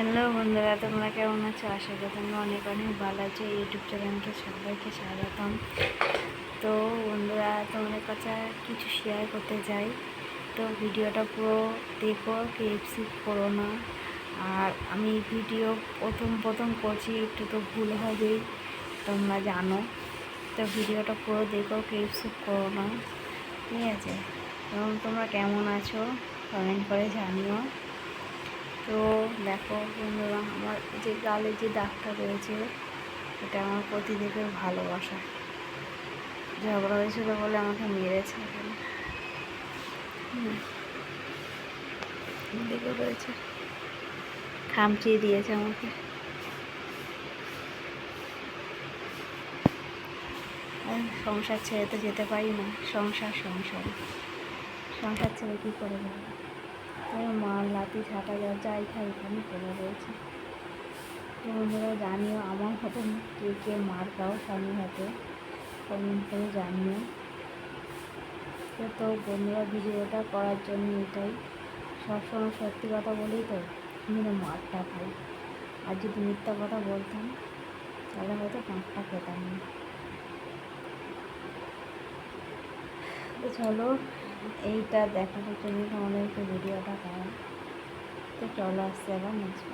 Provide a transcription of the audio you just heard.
Hello বন্ধুরা, তোমরা কেমন আছো? আশা করি তোমরা অনেক অনেক ভালো আছো। ইউটিউব চ্যানেলকে সবাইকে স্বাগতম। তো বন্ধুরা, তোমাদের কাছে কিছু শেয়ার করতে চাই। তো ভিডিওটা পুরো দেখো, স্কিপ করো না। আর আমি ভিডিও প্রথম করছি, একটু তো ভুল হবেই, তোমরা জানো। তো ভিডিওটা পুরো দেখো, স্কিপ করো না, ঠিক আছে? এবং তোমরা কেমন আছো কমেন্ট করে জানিও। তো দেখো বন্ধুরা, আমার যে গালে যে দাগটা রয়েছে, এটা আমার প্রতিদেবের ভালোবাসা। ঝগড়া হয়েছিল বলে আমাকে মেরেছে এখানে, দেখে রয়েছে, খামচিয়ে দিয়েছে আমাকে। সংসার ছেড়ে তো যেতে পারি না, সংসার ছেড়ে কী করে যাবো? মার লাঠি ঝাঁটা যাই খাই এখানে পড়ে রয়েছে। বন্ধুরা জানিও, আমার মতন কে কে মার খাও স্বামীর হাতে, কমেন্ট করে জানিও। তো বন্ধুরা, ভিডিওটা করার জন্য এটাই, সবসময় সত্যি কথা বলেই তো আমি মারটা খাই। আর যদি মিথ্যা কথা বলতাম তাহলে হয়তো মারটা খেতাম না। তো চলো, এইটা দেখানোর জন্য আমাদেরকে ভিডিওটা করা। তো চলো, আসছে আবার নেক্সট।